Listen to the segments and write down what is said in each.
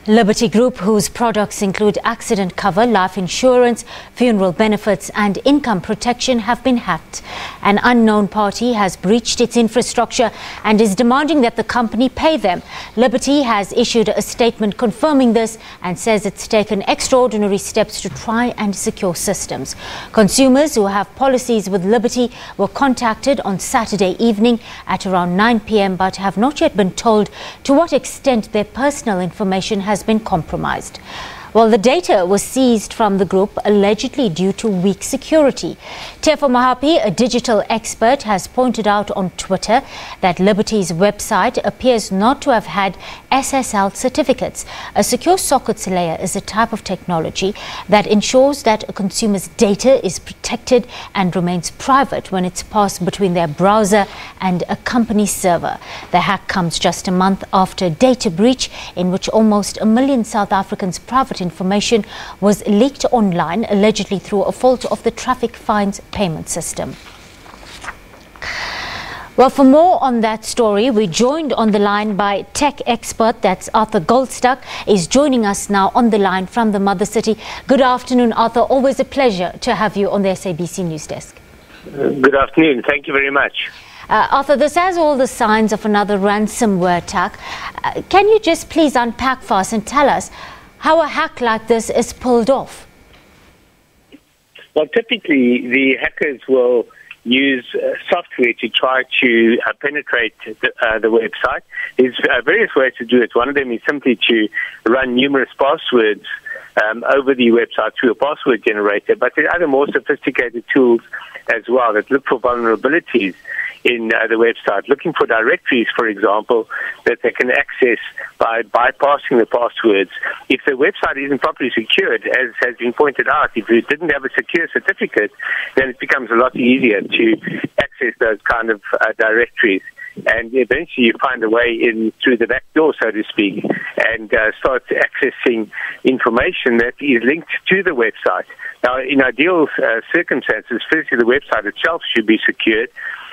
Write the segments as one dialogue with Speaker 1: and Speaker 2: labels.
Speaker 1: Liberty Group, whose products include accident cover, life insurance, funeral benefits and income protection, have been hacked. An unknown party has breached its infrastructure and is demanding that the company pay them. Liberty has issued a statement confirming this and says it's taken extraordinary steps to try and secure systems. Consumers who have policies with Liberty were contacted on Saturday evening at around 9 p.m. but have not yet been told to what extent their personal information has been compromised. Well, the data was seized from the group allegedly due to weak security. Tefo Mahapi, a digital expert, has pointed out on Twitter that Liberty's website appears not to have had SSL certificates. A secure sockets layer is a type of technology that ensures that a consumer's data is protected and remains private when it's passed between their browser and a company server. The hack comes just a month after a data breach in which almost 1 million South Africans' private information was leaked online, allegedly through a fault of the traffic fines payment system. Well, for more on that story, we're joined on the line by tech expert, that's Arthur Goldstuck, is joining us now on the line from the Mother City. Good afternoon, Arthur. Always a pleasure to have you on the SABC News Desk.
Speaker 2: Good afternoon. Thank you very much.
Speaker 1: Arthur, this has all the signs of another ransomware attack. Can you just please unpack for us and tell us how a hack like this is pulled off?
Speaker 2: Well, typically the hackers will use software to try to penetrate the website. There's various ways to do it. One of them is simply to run numerous passwords over the website through a password generator, but there are other more sophisticated tools as well that look for vulnerabilities in the website, looking for directories, for example, that they can access by bypassing the passwords. If the website isn't properly secured, as has been pointed out, if you didn't have a secure certificate, then it becomes a lot easier to access those kind of directories. And eventually you find a way in through the back door, so to speak, and start accessing information that is linked to the website. Now, in ideal circumstances, firstly, the website itself should be secured.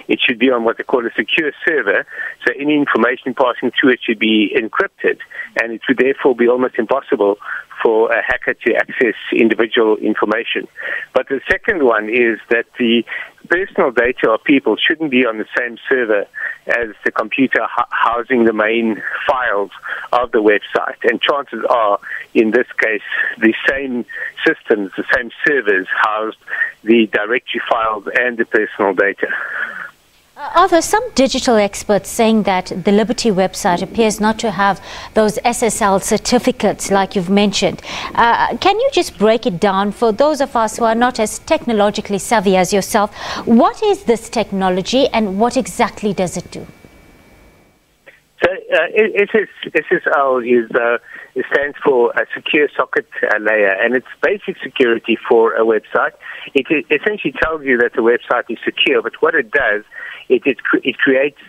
Speaker 2: It should be on what they call a secure server, so any information passing through it should be encrypted, and it would therefore be almost impossible for a hacker to access individual information. But the second one is that the personal data of people shouldn't be on the same server as the computer housing the main files of the website. And chances are, in this case, the same systems, the same servers housed the directory files and the personal data.
Speaker 1: Are there some digital experts saying that the Liberty website appears not to have those SSL certificates like you've mentioned? Can you just break it down for those of us who are not as technologically savvy as yourself? What is this technology and what exactly does it do?
Speaker 2: So SSL stands for a secure socket layer, and it's basic security for a website. It essentially tells you that the website is secure, but what it does, it creates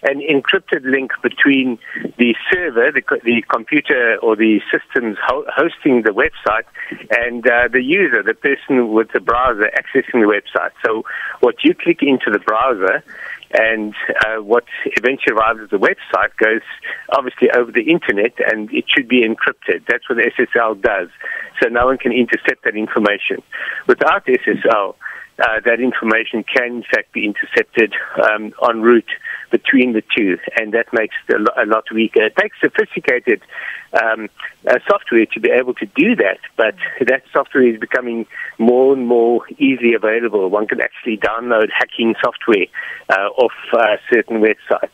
Speaker 2: an encrypted link between the server, the computer or the systems hosting the website, and the user, the person with the browser accessing the website. So what you click into the browser and what eventually arrives at the website goes obviously over the internet, and it should be encrypted. That's what the SSL does. So no one can intercept that information. Without SSL, that information can in fact be intercepted en route between the two, and that makes it a lot weaker. It takes sophisticated software to be able to do that, but that software is becoming more and more easily available. One can actually download hacking software off certain websites.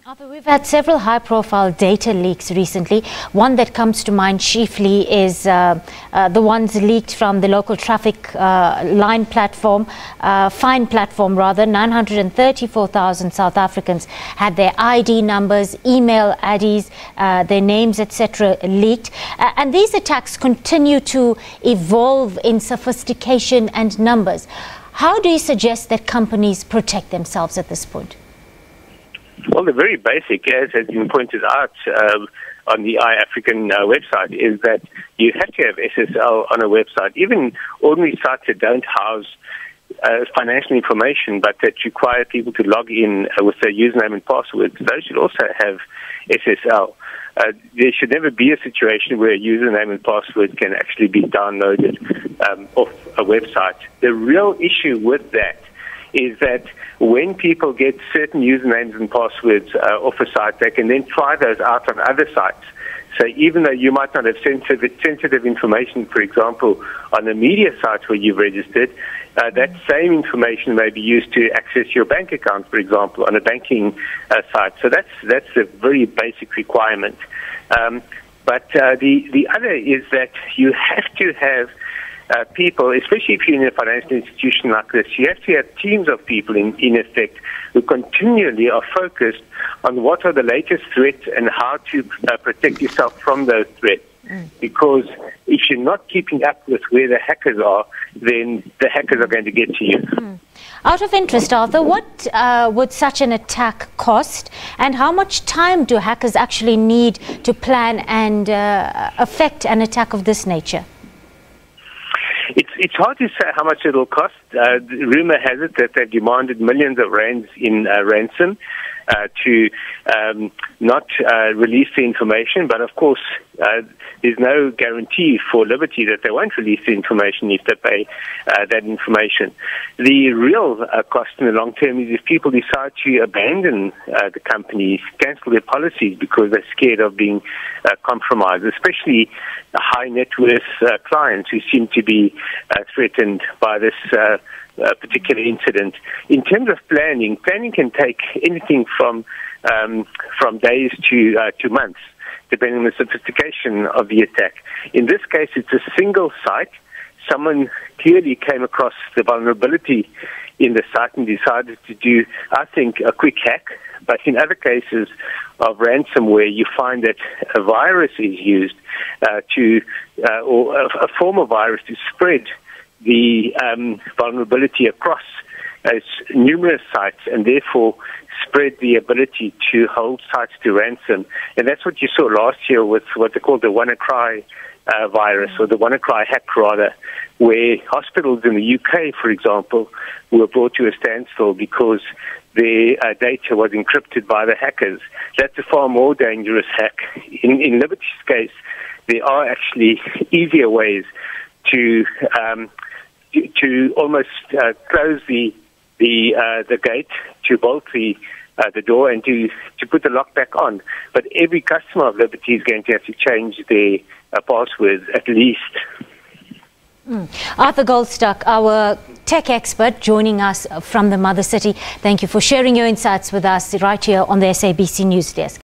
Speaker 1: Arthur, we've had several high-profile data leaks recently. One that comes to mind chiefly is the ones leaked from the local traffic fine platform. 934,000 South Africans had their ID numbers, email IDs, their names, etc. leaked. And these attacks continue to evolve in sophistication and numbers. How do you suggest that companies protect themselves at this point?
Speaker 2: Well, the very basic, as has been pointed out on the iAfrican website, is that you have to have SSL on a website. Even ordinary sites that don't house financial information, but that require people to log in with their username and passwords, those should also have SSL. there should never be a situation where a username and password can actually be downloaded off a website. The real issue with that is that when people get certain usernames and passwords off a site, they can then try those out on other sites. So even though you might not have sensitive information, for example, on the media site where you've registered, that same information may be used to access your bank account, for example, on a banking site. So that's a very basic requirement. But the other is that you have to have people, especially if you're in a financial institution like this, you have to have teams of people in effect who continually are focused on what are the latest threats and how to protect yourself from those threats. Because if you're not keeping up with where the hackers are, then the hackers are going to get to you.
Speaker 1: Out of interest, Arthur, what would such an attack cost, and how much time do hackers actually need to plan and affect an attack of this nature?
Speaker 2: It's hard to say how much it'll cost. The rumor has it that they've demanded millions of rands in ransom to not release the information. But of course, there's no guarantee for Liberty that they won't release the information if they pay that information. The real cost in the long term is if people decide to abandon the companies, cancel their policies because they're scared of being compromised, especially high net worth clients who seem to be threatened by this particular incident. In terms of planning can take anything from days to months, depending on the sophistication of the attack. In this case, it's a single site. Someone clearly came across the vulnerability in the site and decided to do, I think, a quick hack. But in other cases of ransomware, you find that a virus is used or a form of virus to spread the vulnerability across numerous sites and therefore spread the ability to hold sites to ransom. And that's what you saw last year with what they call the WannaCry virus, or the WannaCry hack rather, where hospitals in the UK, for example, were brought to a standstill because their data was encrypted by the hackers. That's a far more dangerous hack. In Liberty's case, there are actually easier ways to almost close the gate, to bolt the door, and to put the lock back on. But every customer of Liberty is going to have to change their passwords at least.
Speaker 1: Arthur Goldstock, our tech expert, joining us from the Mother City. Thank you for sharing your insights with us right here on the SABC News Desk.